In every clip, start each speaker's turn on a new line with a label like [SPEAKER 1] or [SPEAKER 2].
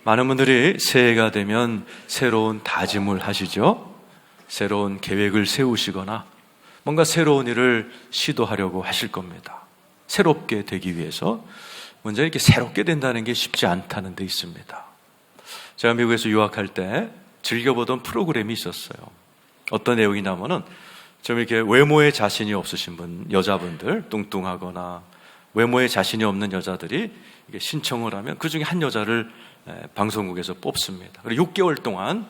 [SPEAKER 1] 많은 분들이 새해가 되면 새로운 다짐을 하시죠. 새로운 계획을 세우시거나 뭔가 새로운 일을 시도하려고 하실 겁니다. 새롭게 되기 위해서. 먼저 이렇게 새롭게 된다는 게 쉽지 않다는 데 있습니다. 제가 미국에서 유학할 때 즐겨보던 프로그램이 있었어요. 어떤 내용이냐면은 좀 이렇게 외모에 자신이 없으신 분, 여자분들, 뚱뚱하거나 외모에 자신이 없는 여자들이 이게 신청을 하면 그 중에 한 여자를 방송국에서 뽑습니다. 그리고 6개월 동안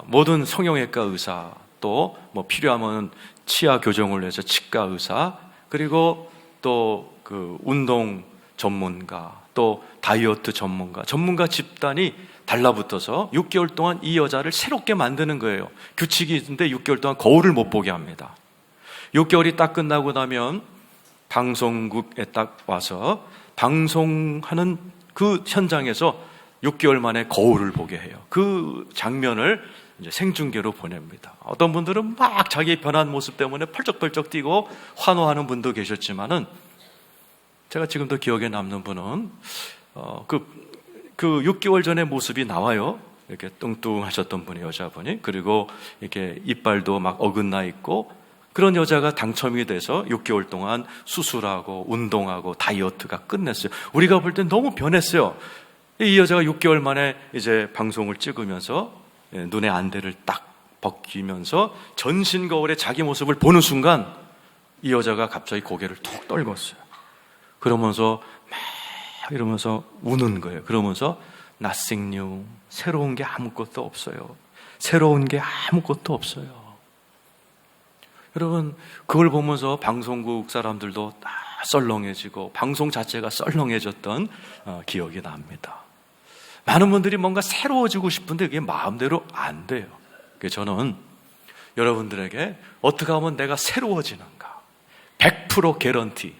[SPEAKER 1] 모든 성형외과 의사, 또 뭐 필요하면 치아 교정을 해서 치과 의사, 그리고 또 그 운동 전문가, 또 다이어트 전문가 집단이 달라붙어서 6개월 동안 이 여자를 새롭게 만드는 거예요. 규칙이 있는데 6개월 동안 거울을 못 보게 합니다. 6개월이 딱 끝나고 나면 방송국에 딱 와서 방송하는 그 현장에서 6개월 만에 거울을 보게 해요. 그 장면을 이제 생중계로 보냅니다. 어떤 분들은 막 자기 변한 모습 때문에 펄쩍펄쩍 뛰고 환호하는 분도 계셨지만은, 제가 지금도 기억에 남는 분은 그 6개월 전의 모습이 나와요. 이렇게 뚱뚱하셨던 분이, 여자분이. 그리고 이렇게 이빨도 막 어긋나 있고, 그런 여자가 당첨이 돼서 6개월 동안 수술하고 운동하고 다이어트가 끝냈어요. 우리가 볼 땐 너무 변했어요. 이 여자가 6개월 만에 이제 방송을 찍으면서 눈에 안대를 딱 벗기면서 전신 거울에 자기 모습을 보는 순간 이 여자가 갑자기 고개를 툭 떨궜어요. 그러면서 막 이러면서 우는 거예요. 그러면서 Nothing new. 새로운 게 아무것도 없어요. 새로운 게 아무것도 없어요. 여러분, 그걸 보면서 방송국 사람들도 다 썰렁해지고 방송 자체가 썰렁해졌던 기억이 납니다. 많은 분들이 뭔가 새로워지고 싶은데 그게 마음대로 안 돼요. 그래서 저는 여러분들에게 어떻게 하면 내가 새로워지는가, 100% 개런티,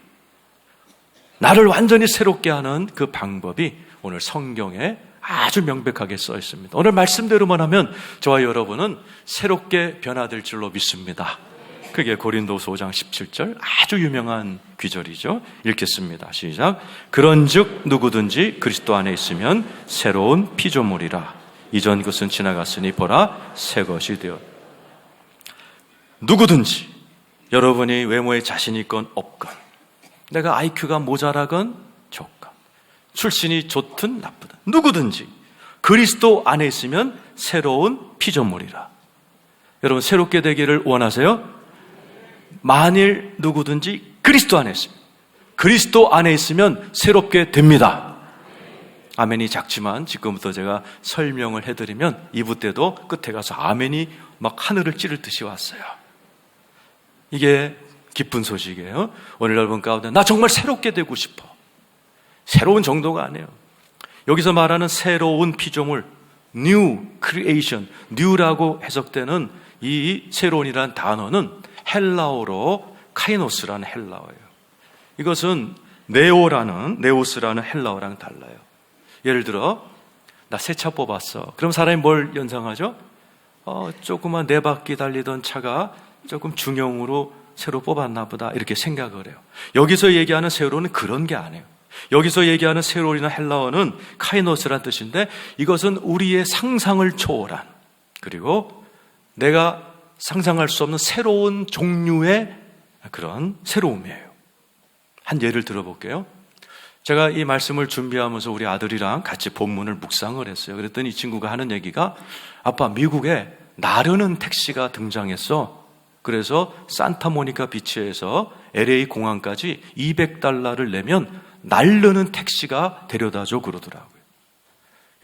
[SPEAKER 1] 나를 완전히 새롭게 하는 그 방법이 오늘 성경에 아주 명백하게 써 있습니다. 오늘 말씀대로만 하면 저와 여러분은 새롭게 변화될 줄로 믿습니다. 그게 고린도서 5장 17절, 아주 유명한 귀절이죠. 읽겠습니다. 시작. 그런즉 누구든지 그리스도 안에 있으면 새로운 피조물이라. 이전 것은 지나갔으니 보라 새 것이 되었. 누구든지, 여러분이 외모에 자신 있건 없건, 내가 IQ가 모자라건 적건, 출신이 좋든 나쁘든, 누구든지 그리스도 안에 있으면 새로운 피조물이라. 여러분, 새롭게 되기를 원하세요? 만일 누구든지 그리스도 안에 있으면, 그리스도 안에 있으면 새롭게 됩니다. 아멘이 작지만 지금부터 제가 설명을 해드리면 2부 때도 끝에 가서 아멘이 막 하늘을 찌를 듯이 왔어요. 이게 기쁜 소식이에요. 오늘 여러분 가운데 나 정말 새롭게 되고 싶어. 새로운 정도가 아니에요. 여기서 말하는 새로운 피조물, new creation, new라고 해석되는 이 새로운이라는 단어는 헬라어로 카이노스라는 헬라어예요. 이것은 네오스라는 헬라어랑 달라요. 예를 들어, 나 새 차 뽑았어. 그럼 사람이 뭘 연상하죠? 조그만 4바퀴 달리던 차가 조금 중형으로 새로 뽑았나 보다, 이렇게 생각을 해요. 여기서 얘기하는 새로는 그런 게 아니에요. 여기서 얘기하는 새로이나 헬라어는 카이노스란 뜻인데, 이것은 우리의 상상을 초월한, 그리고 내가 상상할 수 없는 새로운 종류의 그런 새로움이에요. 한 예를 들어볼게요. 제가 이 말씀을 준비하면서 우리 아들이랑 같이 본문을 묵상을 했어요. 그랬더니 이 친구가 하는 얘기가, 아빠, 미국에 나르는 택시가 등장했어. 그래서 산타모니카 비치에서 LA 공항까지 $200를 내면 날르는 택시가 데려다줘 그러더라고요.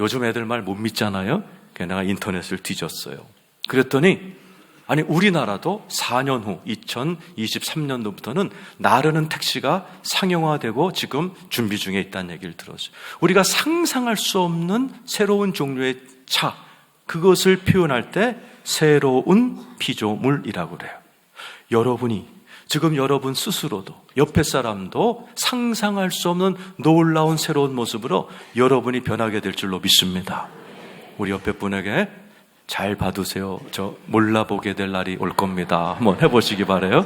[SPEAKER 1] 요즘 애들 말 못 믿잖아요. 그래서 내가 인터넷을 뒤졌어요. 그랬더니 아니, 우리나라도 4년 후 2023년도부터는 나르는 택시가 상용화되고 지금 준비 중에 있다는 얘기를 들었어요. 우리가 상상할 수 없는 새로운 종류의 차, 그것을 표현할 때 새로운 피조물이라고 그래요. 여러분이 지금 여러분 스스로도, 옆에 사람도 상상할 수 없는 놀라운 새로운 모습으로 여러분이 변하게 될 줄로 믿습니다. 우리 옆에 분에게 잘 봐두세요. 저 몰라보게 될 날이 올 겁니다. 한번 해보시기 바라요.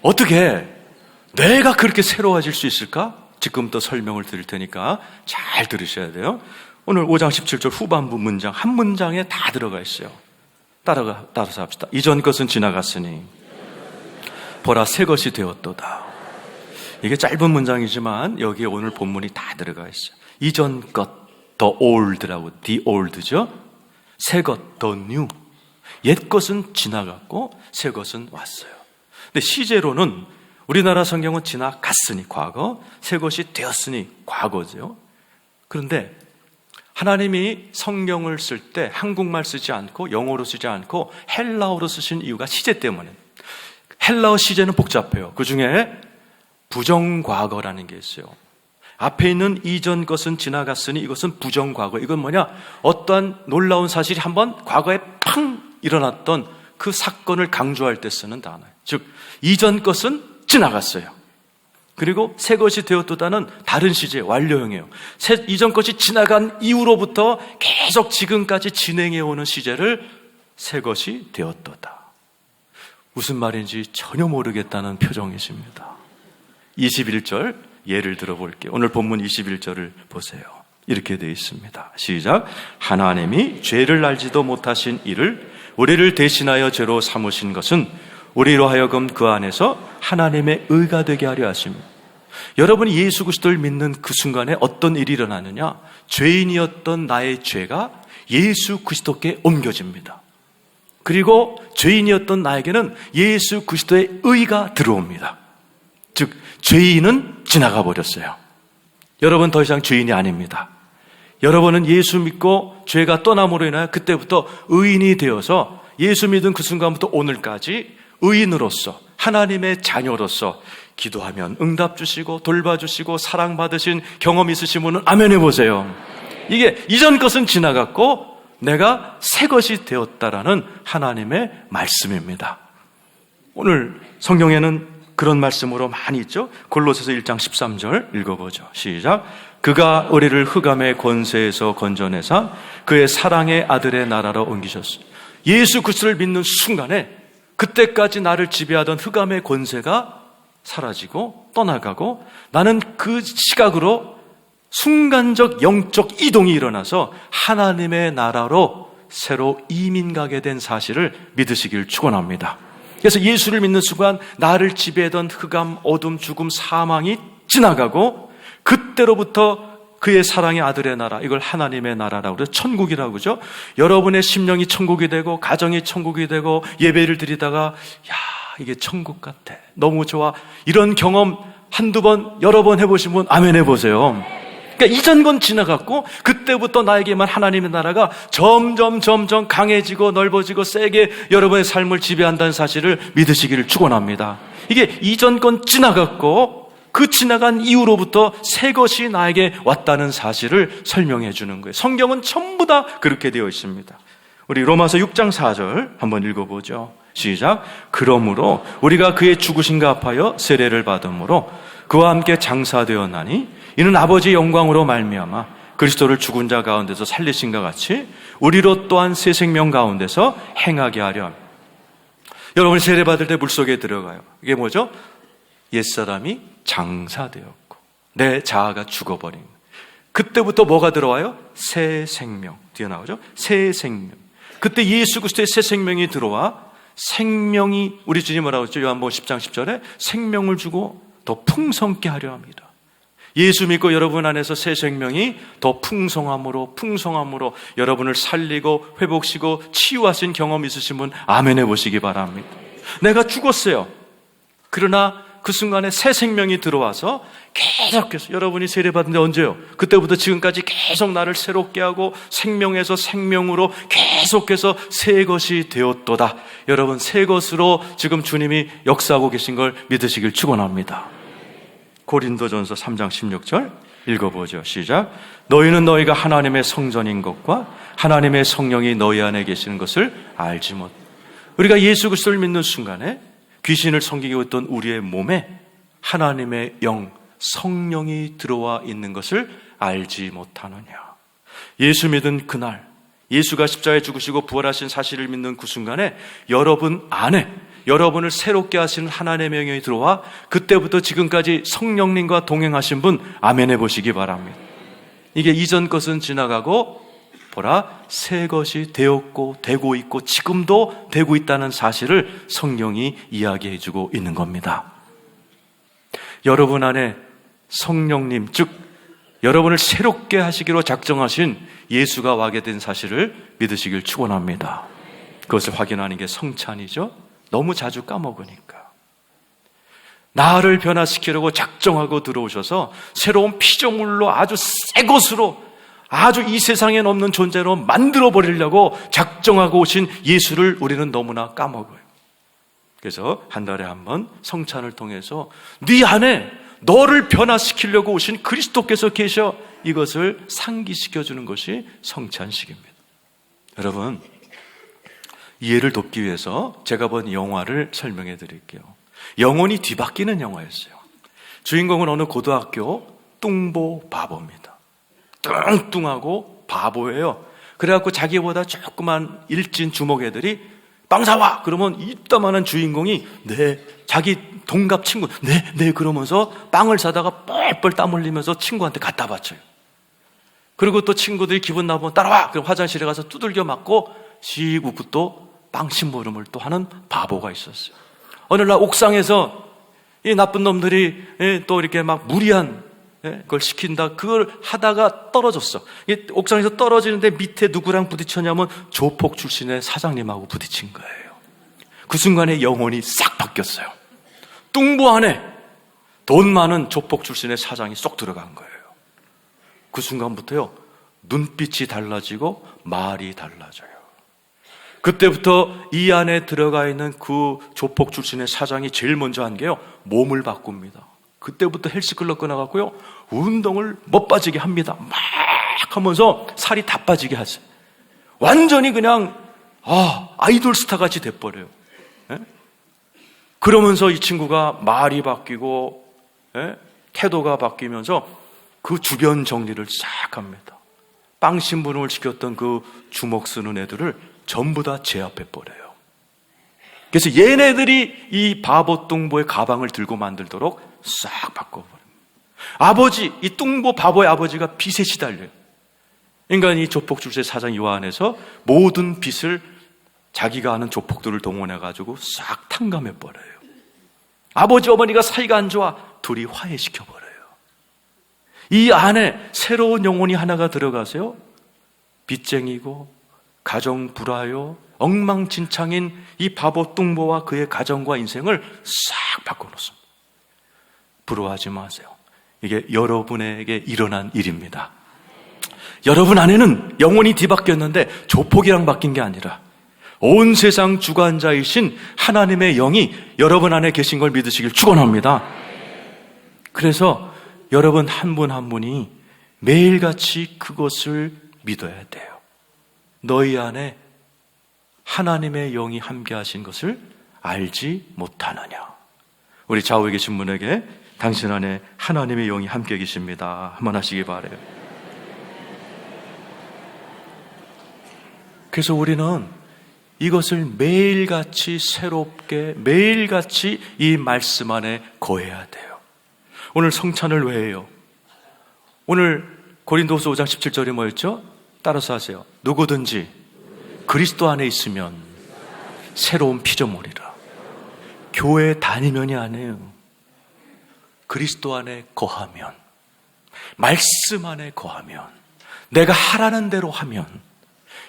[SPEAKER 1] 어떻게 내가 그렇게 새로워질 수 있을까? 지금부터 설명을 드릴 테니까 잘 들으셔야 돼요. 오늘 5장 17절 후반부 문장 한 문장에 다 들어가 있어요. 따라서 합시다. 이전 것은 지나갔으니 보라 새 것이 되었도다. 이게 짧은 문장이지만 여기에 오늘 본문이 다 들어가 있어요. 이전 것, the old라고, the old죠. 새 것, the new. 옛 것은 지나갔고 새 것은 왔어요. 근데 시제로는 우리나라 성경은 지나갔으니 과거, 새 것이 되었으니 과거죠. 그런데 하나님이 성경을 쓸 때 한국말 쓰지 않고 영어로 쓰지 않고 헬라어로 쓰신 이유가 시제 때문에. 헬라어 시제는 복잡해요. 그 중에 부정과거라는 게 있어요. 앞에 있는 이전 것은 지나갔으니 이것은 부정과거. 이건 뭐냐? 어떠한 놀라운 사실이 한번 과거에 팡 일어났던 그 사건을 강조할 때 쓰는 단어예요. 즉 이전 것은 지나갔어요. 그리고 새 것이 되었도다는 다른 시제 완료형이에요. 이전 것이 지나간 이후로부터 계속 지금까지 진행해오는 시제를 새 것이 되었도다. 무슨 말인지 전혀 모르겠다는 표정이십니다. 21절 예를 들어볼게요. 오늘 본문 21절을 보세요. 이렇게 되어 있습니다. 시작. 하나님이 죄를 알지도 못하신 이를 우리를 대신하여 죄로 삼으신 것은 우리로 하여금 그 안에서 하나님의 의가 되게 하려 하십니다. 여러분이 예수 그리스도를 믿는 그 순간에 어떤 일이 일어나느냐? 죄인이었던 나의 죄가 예수 그리스도께 옮겨집니다. 그리고 죄인이었던 나에게는 예수 그리스도의 의가 들어옵니다. 즉 죄인은 지나가 버렸어요. 여러분 더 이상 죄인이 아닙니다. 여러분은 예수 믿고 죄가 떠남으로 인하여 그때부터 의인이 되어서 예수 믿은 그 순간부터 오늘까지 의인으로서 하나님의 자녀로서 기도하면 응답 주시고 돌봐주시고 사랑받으신 경험 있으신 분은 아멘 해보세요. 이게 이전 것은 지나갔고 내가 새 것이 되었다라는 하나님의 말씀입니다. 오늘 성경에는 그런 말씀으로 많이 있죠. 골로새서 1장 13절 읽어보죠. 시작. 그가 우리를 흑암의 권세에서 건져내사 그의 사랑의 아들의 나라로 옮기셨어요. 예수 그리스도를 믿는 순간에 그때까지 나를 지배하던 흑암의 권세가 사라지고 떠나가고 나는 그 시각으로 순간적 영적 이동이 일어나서 하나님의 나라로 새로 이민 가게 된 사실을 믿으시길 축원합니다. 그래서 예수를 믿는 순간 나를 지배하던 흑암, 어둠, 죽음, 사망이 지나가고 그때로부터 그의 사랑의 아들의 나라, 이걸 하나님의 나라라고 그래서 천국이라고 그러죠. 여러분의 심령이 천국이 되고 가정이 천국이 되고 예배를 드리다가 야 이게 천국 같아, 너무 좋아, 이런 경험 한두 번 여러 번 해보신 분 아멘 해보세요. 그러니까 이전 건 지나갔고 그때부터 나에게만 하나님의 나라가 점점 강해지고 넓어지고 세게 여러분의 삶을 지배한다는 사실을 믿으시기를 축원합니다. 이게 이전 건 지나갔고 그 지나간 이후로부터 새 것이 나에게 왔다는 사실을 설명해 주는 거예요. 성경은 전부 다 그렇게 되어 있습니다. 우리 로마서 6장 4절 한번 읽어보죠. 시작. 그러므로 우리가 그의 죽으심과 합하여 세례를 받음으로 그와 함께 장사되었나니 이는 아버지의 영광으로 말미암아 그리스도를 죽은 자 가운데서 살리신과 같이 우리로 또한 새 생명 가운데서 행하게 하려 합니다. 여러분 세례 받을 때 물속에 들어가요. 이게 뭐죠? 옛사람이 장사되었고 내 자아가 죽어버린 거예요. 그때부터 뭐가 들어와요? 새 생명. 뒤에 나오죠? 새 생명. 그때 예수 그리스도의 새 생명이 들어와 생명이, 우리 주님 뭐라고 했죠? 요한복음 10장 10절에 생명을 주고 더 풍성케 하려 합니다. 예수 믿고 여러분 안에서 새 생명이 더 풍성함으로 여러분을 살리고 회복시고 치유하신 경험 있으신 분 아멘 해보시기 바랍니다. 내가 죽었어요. 그러나 그 순간에 새 생명이 들어와서 계속해서, 여러분이 세례받은 데 언제요? 그때부터 지금까지 계속 나를 새롭게 하고 생명에서 생명으로 계속해서 새 것이 되었도다. 여러분 새 것으로 지금 주님이 역사하고 계신 걸 믿으시길 축원합니다. 고린도전서 3장 16절 읽어보죠. 시작. 너희는 너희가 하나님의 성전인 것과 하나님의 성령이 너희 안에 계시는 것을 알지 못. 우리가 예수 그리스도를 믿는 순간에 귀신을 섬기고 있던 우리의 몸에 하나님의 영, 성령이 들어와 있는 것을 알지 못하느냐. 예수 믿은 그날, 예수가 십자가에 죽으시고 부활하신 사실을 믿는 그 순간에 여러분 안에 여러분을 새롭게 하시는 하나님의 영이 들어와 그때부터 지금까지 성령님과 동행하신 분 아멘 해보시기 바랍니다. 이게 이전 것은 지나가고 보라 새 것이 되었고 되고 있고 지금도 되고 있다는 사실을 성령이 이야기해주고 있는 겁니다. 여러분 안에 성령님 즉 여러분을 새롭게 하시기로 작정하신 예수가 와게 된 사실을 믿으시길 축원합니다. 그것을 확인하는 게 성찬이죠. 너무 자주 까먹으니까. 나를 변화시키려고 작정하고 들어오셔서 새로운 피조물로 아주 새 것으로 아주 이 세상엔 없는 존재로 만들어버리려고 작정하고 오신 예수를 우리는 너무나 까먹어요. 그래서 한 달에 한 번 성찬을 통해서 네 안에 너를 변화시키려고 오신 그리스도께서 계셔 이것을 상기시켜주는 것이 성찬식입니다. 여러분 이해를 돕기 위해서 제가 본 영화를 설명해 드릴게요. 영혼이 뒤바뀌는 영화였어요. 주인공은 어느 고등학교 뚱보 바보입니다. 뚱뚱하고 바보예요. 그래갖고 자기보다 조그만 일진 주먹 애들이 빵 사와! 그러면 이따만한 주인공이 자기 동갑 친구 네 그러면서 빵을 사다가 뻘뻘 땀 흘리면서 친구한테 갖다 바쳐요. 그리고 또 친구들이 기분 나쁘면 따라와! 그럼 화장실에 가서 두들겨 맞고 씩 웃고 또 빵 심부름을 또 하는 바보가 있었어요. 어느 날 옥상에서 이 나쁜 놈들이 또 이렇게 막 무리한 그걸 시킨다. 그걸 하다가 떨어졌어. 옥상에서 떨어지는데 밑에 누구랑 부딪혔냐면 조폭 출신의 사장님하고 부딪힌 거예요. 그 순간에 영혼이 싹 바뀌었어요. 뚱보 안에 돈 많은 조폭 출신의 사장이 쏙 들어간 거예요. 그 순간부터요 눈빛이 달라지고 말이 달라져요. 그때부터 이 안에 들어가 있는 그 조폭 출신의 사장이 제일 먼저 한 게요 몸을 바꿉니다. 그때부터 헬스클럽 끊어갖고요 운동을 못 빠지게 합니다. 막 하면서 살이 다 빠지게 하세요. 완전히 그냥 아이돌 스타 같이 돼버려요. 그러면서 이 친구가 말이 바뀌고 태도가 바뀌면서 그 주변 정리를 싹 합니다. 빵 심부름을 시켰던 그 주먹 쓰는 애들을 전부 다 제압해버려요. 그래서 얘네들이 이 바보 뚱보의 가방을 들고 만들도록 싹 바꿔버립니다. 아버지, 이 뚱보 바보의 아버지가 빚에 시달려요. 인간 이 조폭 출신의 사장 요 안에서 모든 빚을 자기가 아는 조폭들을 동원해가지고 싹 탕감해버려요. 아버지, 어머니가 사이가 안 좋아. 둘이 화해시켜버려요. 이 안에 새로운 영혼이 하나가 들어가세요. 빚쟁이고 가정 불화요 엉망진창인 이 바보 뚱보와 그의 가정과 인생을 싹 바꿔놓습니다. 부러워하지 마세요. 이게 여러분에게 일어난 일입니다. 여러분 안에는 영혼이 뒤바뀌었는데 조폭이랑 바뀐 게 아니라 온 세상 주관자이신 하나님의 영이 여러분 안에 계신 걸 믿으시길 축원합니다. 그래서 여러분 한 분 한 분이 매일같이 그것을 믿어야 돼요. 너희 안에 하나님의 영이 함께 하신 것을 알지 못하느냐. 우리 좌우에 계신 분에게 당신 안에 하나님의 영이 함께 계십니다 한번 하시기 바라요. 그래서 우리는 이것을 매일같이 새롭게 매일같이 이 말씀 안에 거해야 돼요. 오늘 성찬을 왜 해요? 오늘 고린도후서 5장 17절이 뭐였죠? 따라서 하세요. 누구든지 그리스도 안에 있으면 새로운 피조물이라. 교회 다니면이 아니에요. 그리스도 안에 거하면, 말씀 안에 거하면, 내가 하라는 대로 하면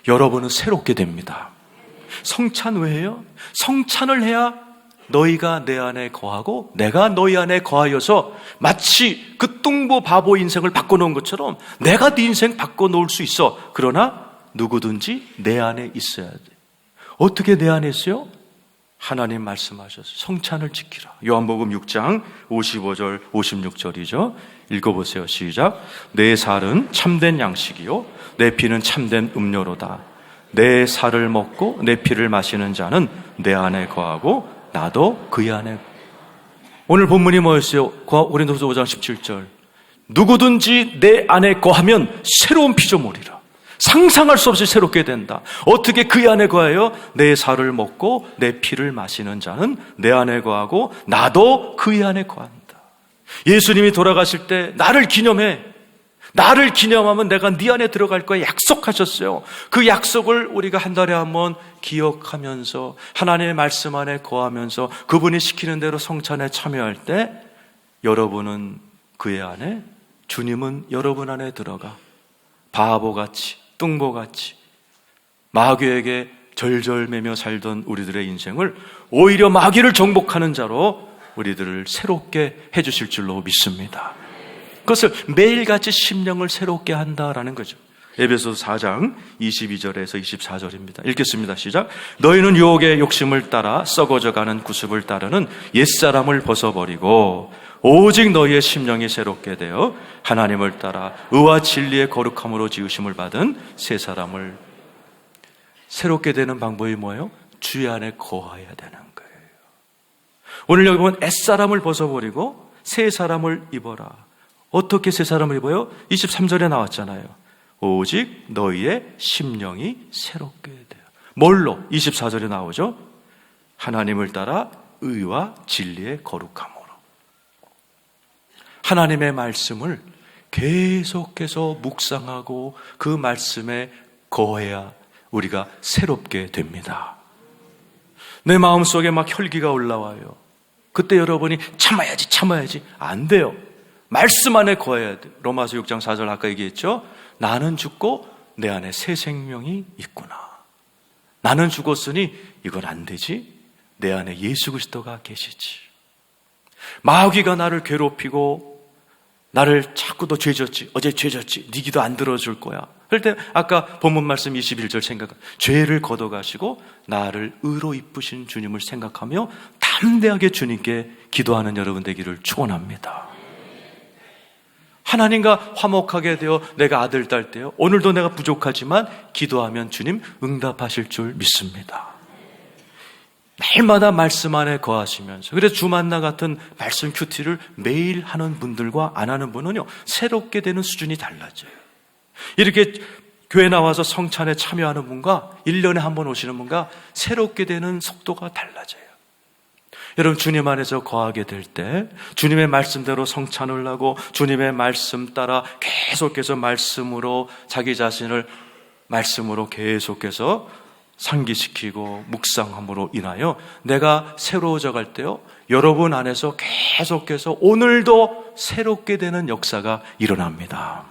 [SPEAKER 1] 여러분은 새롭게 됩니다. 성찬 왜 해요? 성찬을 해야 너희가 내 안에 거하고 내가 너희 안에 거하여서 마치 그 뚱보 바보 인생을 바꿔놓은 것처럼 내가 네 인생 바꿔놓을 수 있어. 그러나 누구든지 내 안에 있어야 돼. 어떻게 내 안에 있어요? 하나님 말씀하셨어요. 성찬을 지키라. 요한복음 6장 55절 56절이죠. 읽어보세요. 시작. 내 살은 참된 양식이요 내 피는 참된 음료로다. 내 살을 먹고 내 피를 마시는 자는 내 안에 거하고 나도 그의 안에. 오늘 본문이 뭐였어요? 고린도후서 5장 17절. 누구든지 내 안에 거하면 새로운 피조물이라. 상상할 수 없이 새롭게 된다. 어떻게 그 안에 거하여 내 살을 먹고 내 피를 마시는 자는 내 안에 거하고 나도 그 안에 거한다. 예수님이 돌아가실 때 나를 기념해. 나를 기념하면 내가 네 안에 들어갈 거야 약속하셨어요. 그 약속을 우리가 한 달에 한 번 기억하면서 하나님의 말씀 안에 거하면서 그분이 시키는 대로 성찬에 참여할 때 여러분은 그의 안에, 주님은 여러분 안에 들어가 바보같이 뚱보같이 마귀에게 절절매며 살던 우리들의 인생을 오히려 마귀를 정복하는 자로 우리들을 새롭게 해주실 줄로 믿습니다. 그것을 매일같이 심령을 새롭게 한다라는 거죠. 에베소서 4장 22절에서 24절입니다. 읽겠습니다. 시작. 너희는 유혹의 욕심을 따라 썩어져가는 구습을 따르는 옛사람을 벗어버리고 오직 너희의 심령이 새롭게 되어 하나님을 따라 의와 진리의 거룩함으로 지으심을 받은 새 사람을. 새롭게 되는 방법이 뭐예요? 주의 안에 거해야 되는 거예요. 오늘 여기 보면 옛사람을 벗어버리고 새 사람을 입어라. 어떻게 새 사람을 입어요? 23절에 나왔잖아요. 오직 너희의 심령이 새롭게 돼요. 뭘로? 24절에 나오죠. 하나님을 따라 의와 진리의 거룩함으로. 하나님의 말씀을 계속해서 묵상하고 그 말씀에 거해야 우리가 새롭게 됩니다. 내 마음속에 막 혈기가 올라와요. 그때 여러분이 참아야지 안 돼요. 말씀 안에 거해야 돼요. 로마서 6장 4절 아까 얘기했죠. 나는 죽고 내 안에 새 생명이 있구나. 나는 죽었으니 이건 안 되지. 내 안에 예수 그리스도가 계시지. 마귀가 나를 괴롭히고 나를 자꾸 너 죄졌지. 어제 죄졌지. 네 기도 안 들어줄 거야. 그럴 때 아까 본문 말씀 21절 생각. 죄를 걷어가시고 나를 의로 이쁘신 주님을 생각하며 담대하게 주님께 기도하는 여러분 되기를 축원합니다. 하나님과 화목하게 되어 내가 아들 딸 때요. 오늘도 내가 부족하지만 기도하면 주님 응답하실 줄 믿습니다. 날마다 말씀 안에 거하시면서, 그래서 주만나 같은 말씀 큐티를 매일 하는 분들과 안 하는 분은요, 새롭게 되는 수준이 달라져요. 이렇게 교회 나와서 성찬에 참여하는 분과 1년에 한 번 오시는 분과 새롭게 되는 속도가 달라져요. 여러분, 주님 안에서 거하게 될 때 주님의 말씀대로 성찬을 하고 주님의 말씀 따라 계속해서 말씀으로 자기 자신을 말씀으로 계속해서 상기시키고 묵상함으로 인하여 내가 새로워져 갈 때요, 여러분 안에서 계속해서 오늘도 새롭게 되는 역사가 일어납니다.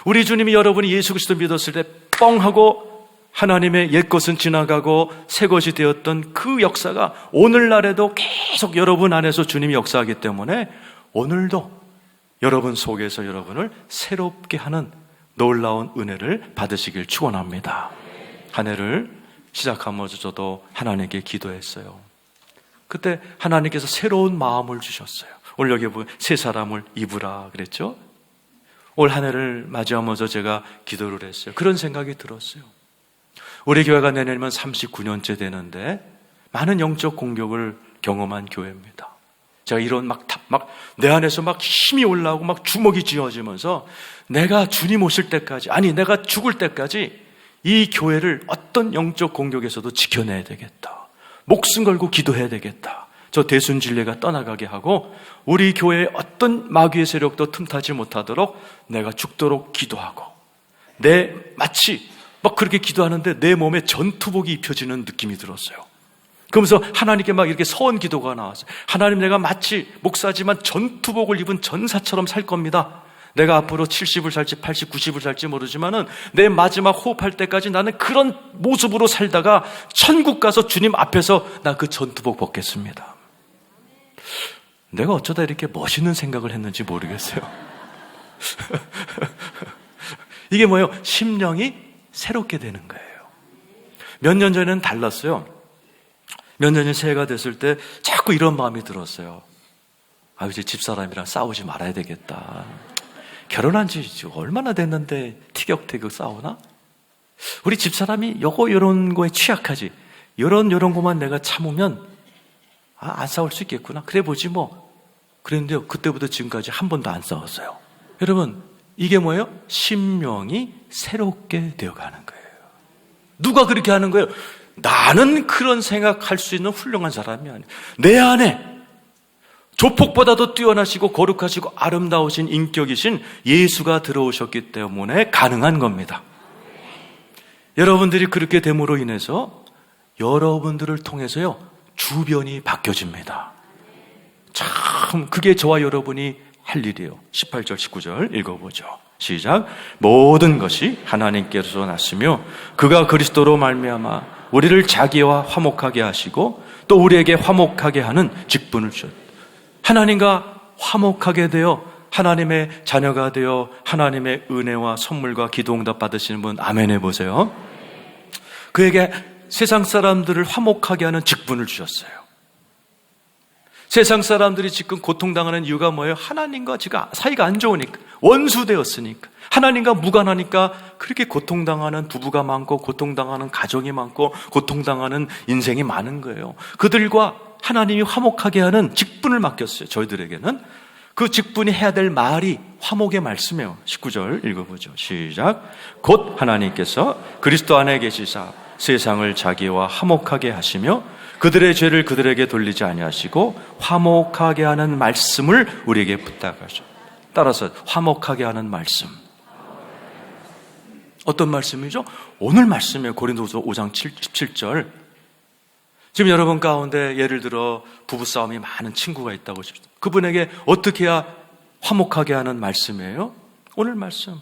[SPEAKER 1] 우리 주님이 여러분이 예수 그리스도 믿었을 때 뻥 하고 하나님의 옛것은 지나가고 새것이 되었던 그 역사가 오늘날에도 계속 여러분 안에서 주님이 역사하기 때문에 오늘도 여러분 속에서 여러분을 새롭게 하는 놀라운 은혜를 받으시길 축원합니다. 한 해를 시작하면서 저도 하나님께 기도했어요. 그때 하나님께서 새로운 마음을 주셨어요. 오늘 여기 보면 새 사람을 입으라 그랬죠. 올 한 해를 맞이하면서 제가 기도를 했어요. 그런 생각이 들었어요. 우리 교회가 내년이면 39년째 되는데 많은 영적 공격을 경험한 교회입니다. 제가 이런 내 안에서 막 힘이 올라오고 막 주먹이 쥐어지면서 내가 주님 오실 때까지, 아니 내가 죽을 때까지 이 교회를 어떤 영적 공격에서도 지켜내야 되겠다. 목숨 걸고 기도해야 되겠다. 저 대순진리가 떠나가게 하고 우리 교회에 어떤 마귀의 세력도 틈타지 못하도록 내가 죽도록 기도하고, 마치 막 그렇게 기도하는데 내 몸에 전투복이 입혀지는 느낌이 들었어요. 그러면서 하나님께 막 이렇게 서원 기도가 나왔어요. 하나님, 내가 마치 목사지만 전투복을 입은 전사처럼 살 겁니다. 내가 앞으로 70을 살지 80, 90을 살지 모르지만은 내 마지막 호흡할 때까지 나는 그런 모습으로 살다가 천국 가서 주님 앞에서 나 그 전투복 벗겠습니다. 내가 어쩌다 이렇게 멋있는 생각을 했는지 모르겠어요. 이게 뭐예요? 심령이 새롭게 되는 거예요. 몇 년 전에는 달랐어요. 몇 년 전 새해가 됐을 때 자꾸 이런 마음이 들었어요. 이제 집사람이랑 싸우지 말아야 되겠다. 결혼한 지 얼마나 됐는데 티격태격 싸우나? 우리 집사람이 요런 거에 취약하지. 요런 것만 내가 참으면 안 싸울 수 있겠구나. 그래 보지 뭐. 그랬는데요, 그때부터 지금까지 한 번도 안 싸웠어요. 여러분, 이게 뭐예요? 심령이 새롭게 되어가는 거예요. 누가 그렇게 하는 거예요? 나는 그런 생각할 수 있는 훌륭한 사람이 아니에요. 내 안에 조폭보다도 뛰어나시고 거룩하시고 아름다우신 인격이신 예수가 들어오셨기 때문에 가능한 겁니다. 여러분들이 그렇게 됨으로 인해서 여러분들을 통해서요, 주변이 바뀌어집니다. 참 그게 저와 여러분이 할 일이에요. 18절 19절 읽어보죠. 시작. 모든 것이 하나님께로서 났으며 그가 그리스도로 말미암아 우리를 자기와 화목하게 하시고 또 우리에게 화목하게 하는 직분을 주셨다. 하나님과 화목하게 되어 하나님의 자녀가 되어 하나님의 은혜와 선물과 기도응답 받으시는 분 아멘 해보세요. 그에게 세상 사람들을 화목하게 하는 직분을 주셨어요. 세상 사람들이 지금 고통당하는 이유가 뭐예요? 하나님과 지금 사이가 안 좋으니까, 원수되었으니까, 하나님과 무관하니까 그렇게 고통당하는 부부가 많고 고통당하는 가정이 많고 고통당하는 인생이 많은 거예요. 그들과 하나님이 화목하게 하는 직분을 맡겼어요. 저희들에게는 그 직분이 해야 될 말이 화목의 말씀이에요. 19절 읽어보죠. 시작. 곧 하나님께서 그리스도 안에 계시사 세상을 자기와 화목하게 하시며 그들의 죄를 그들에게 돌리지 아니하시고 화목하게 하는 말씀을 우리에게 부탁하죠. 따라서 화목하게 하는 말씀. 어떤 말씀이죠? 오늘 말씀이에요. 고린도후서 5장 17절. 지금 여러분 가운데 예를 들어 부부싸움이 많은 친구가 있다고 하십시오. 그분에게 어떻게 해야 화목하게 하는 말씀이에요? 오늘 말씀.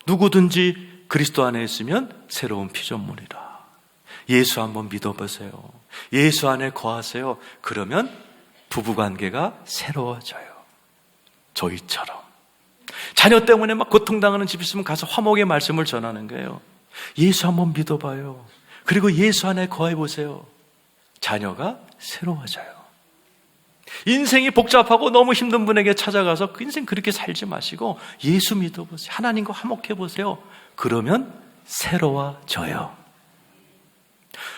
[SPEAKER 1] 누구든지 그리스도 안에 있으면 새로운 피조물이라. 예수 한번 믿어보세요. 예수 안에 거하세요. 그러면 부부관계가 새로워져요. 저희처럼. 자녀 때문에 막 고통당하는 집 있으면 가서 화목의 말씀을 전하는 거예요. 예수 한번 믿어봐요. 그리고 예수 안에 거해보세요. 자녀가 새로워져요. 인생이 복잡하고 너무 힘든 분에게 찾아가서 그 인생 그렇게 살지 마시고 예수 믿어보세요. 하나님과 화목해보세요. 그러면 새로워져요.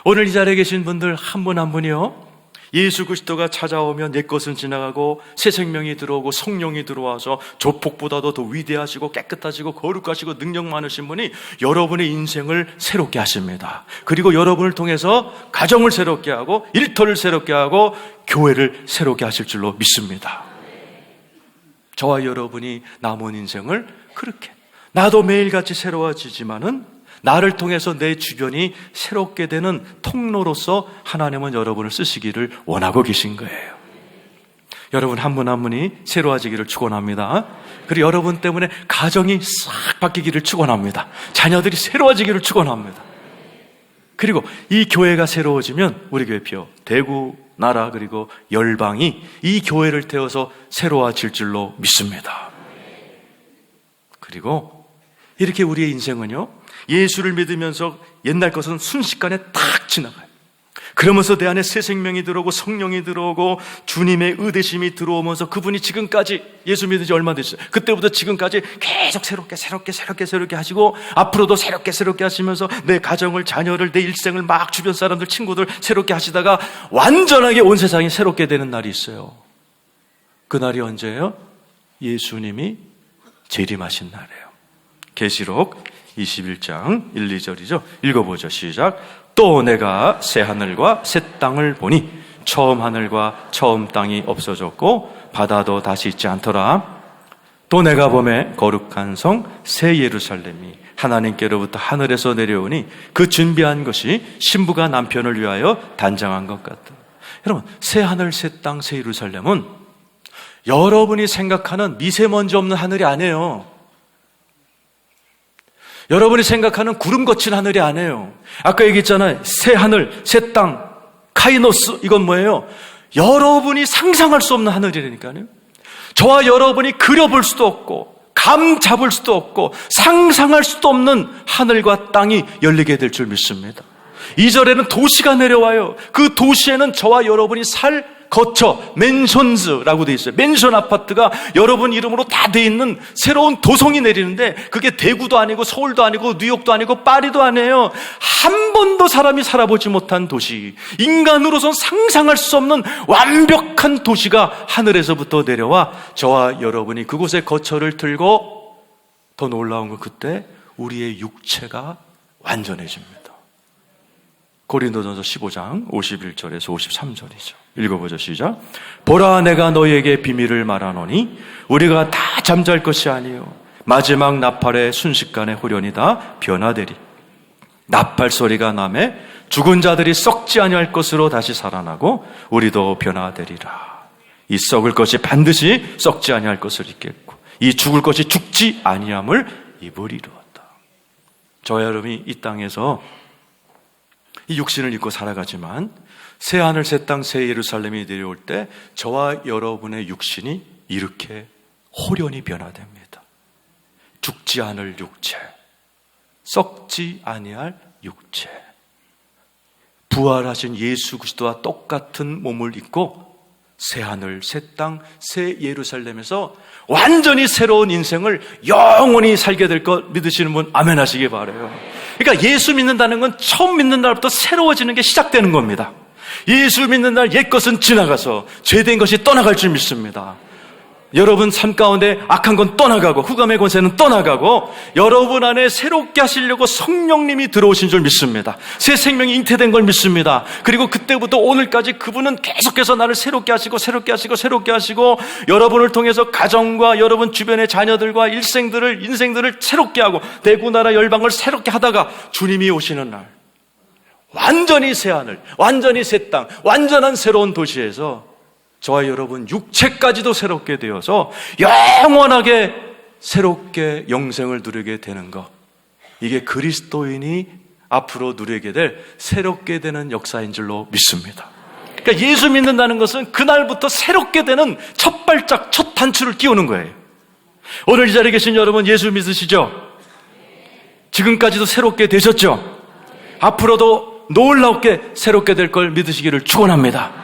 [SPEAKER 1] 오늘 이 자리에 계신 분들 한 분 한 분이요, 예수 그리스도가 찾아오면 옛 것은 지나가고 새 생명이 들어오고 성령이 들어와서 조폭보다도 더 위대하시고 깨끗하시고 거룩하시고 능력 많으신 분이 여러분의 인생을 새롭게 하십니다. 그리고 여러분을 통해서 가정을 새롭게 하고 일터를 새롭게 하고 교회를 새롭게 하실 줄로 믿습니다. 저와 여러분이 남은 인생을 그렇게, 나도 매일같이 새로워지지만은 나를 통해서 내 주변이 새롭게 되는 통로로서 하나님은 여러분을 쓰시기를 원하고 계신 거예요. 여러분 한 분 한 분이 새로워지기를 축원합니다. 그리고 여러분 때문에 가정이 싹 바뀌기를 축원합니다. 자녀들이 새로워지기를 축원합니다. 그리고 이 교회가 새로워지면 우리 교회표 대구, 나라 그리고 열방이 이 교회를 태워서 새로워질 줄로 믿습니다. 그리고 이렇게 우리의 인생은요, 예수를 믿으면서 옛날 것은 순식간에 탁 지나가요. 그러면서 내 안에 새 생명이 들어오고 성령이 들어오고 주님의 의대심이 들어오면서 그분이 지금까지 예수 믿은 지 얼마 됐어요? 그때부터 지금까지 계속 새롭게 하시고 앞으로도 새롭게 하시면서 내 가정을, 자녀를, 내 일생을 막 주변 사람들, 친구들 새롭게 하시다가 완전하게 온 세상이 새롭게 되는 날이 있어요. 그날이 언제예요? 예수님이 재림하신 날이에요. 계시록 21장 1, 2절이죠. 읽어보죠. 시작. 또 내가 새 하늘과 새 땅을 보니 처음 하늘과 처음 땅이 없어졌고 바다도 다시 있지 않더라. 또 내가 보매 거룩한 성 새 예루살렘이 하나님께로부터 하늘에서 내려오니 그 준비한 것이 신부가 남편을 위하여 단장한 것 같다. 여러분, 새 하늘, 새 땅, 새 예루살렘은 여러분이 생각하는 미세먼지 없는 하늘이 아니에요. 여러분이 생각하는 구름 거친 하늘이 아니에요. 아까 얘기했잖아요. 새 하늘, 새 땅, 카이노스. 이건 뭐예요? 여러분이 상상할 수 없는 하늘이라니까요. 저와 여러분이 그려볼 수도 없고 감 잡을 수도 없고 상상할 수도 없는 하늘과 땅이 열리게 될 줄 믿습니다. 2절에는 도시가 내려와요. 그 도시에는 저와 여러분이 살 거처, 맨션즈라고 되어 있어요. 맨션 아파트가 여러분 이름으로 다 되어 있는 새로운 도성이 내리는데 그게 대구도 아니고 서울도 아니고 뉴욕도 아니고 파리도 아니에요. 한 번도 사람이 살아보지 못한 도시, 인간으로선 상상할 수 없는 완벽한 도시가 하늘에서부터 내려와 저와 여러분이 그곳에 거처를 들고 더 놀라운 건 그때 우리의 육체가 완전해집니다. 고린도전서 15장 51절에서 53절이죠. 읽어보죠. 시작. 보라, 내가 너희에게 비밀을 말하노니 우리가 다 잠잘 것이 아니요 마지막 나팔의 순식간에 호련히 다 변화되리. 나팔 소리가 나매 죽은 자들이 썩지 아니할 것으로 다시 살아나고 우리도 변화되리라. 이 썩을 것이 반드시 썩지 아니할 것을 입겠고 이 죽을 것이 죽지 아니함을 입으리로다. 저와 여러분이 이 땅에서 이 육신을 입고 살아가지만 새 하늘 새 땅 새 예루살렘이 내려올 때 저와 여러분의 육신이 이렇게 호련히 변화됩니다. 죽지 않을 육체, 썩지 아니할 육체, 부활하신 예수 그리스도와 똑같은 몸을 입고 새 하늘 새 땅 새 예루살렘에서 완전히 새로운 인생을 영원히 살게 될 것 믿으시는 분 아멘 하시기 바라요. 그러니까 예수 믿는다는 건 처음 믿는 날부터 새로워지는 게 시작되는 겁니다. 예수 믿는 날 옛것은 지나가서 죄된 것이 떠나갈 줄 믿습니다. 여러분 삶 가운데 악한 건 떠나가고 흑암의 권세는 떠나가고 여러분 안에 새롭게 하시려고 성령님이 들어오신 줄 믿습니다. 새 생명이 잉태된 걸 믿습니다. 그리고 그때부터 오늘까지 그분은 계속해서 나를 새롭게 하시고 새롭게 하시고 새롭게 하시고 여러분을 통해서 가정과 여러분 주변의 자녀들과 인생들을 새롭게 하고 대구 나라 열방을 새롭게 하다가 주님이 오시는 날 완전히 새 하늘, 완전히 새 땅, 완전한 새로운 도시에서 저와 여러분 육체까지도 새롭게 되어서 영원하게 새롭게 영생을 누리게 되는 것, 이게 그리스도인이 앞으로 누리게 될 새롭게 되는 역사인 줄로 믿습니다. 그러니까 예수 믿는다는 것은 그날부터 새롭게 되는 첫 발짝, 첫 단추를 끼우는 거예요. 오늘 이 자리에 계신 여러분 예수 믿으시죠? 지금까지도 새롭게 되셨죠? 앞으로도 놀랍게 새롭게 될 걸 믿으시기를 축원합니다.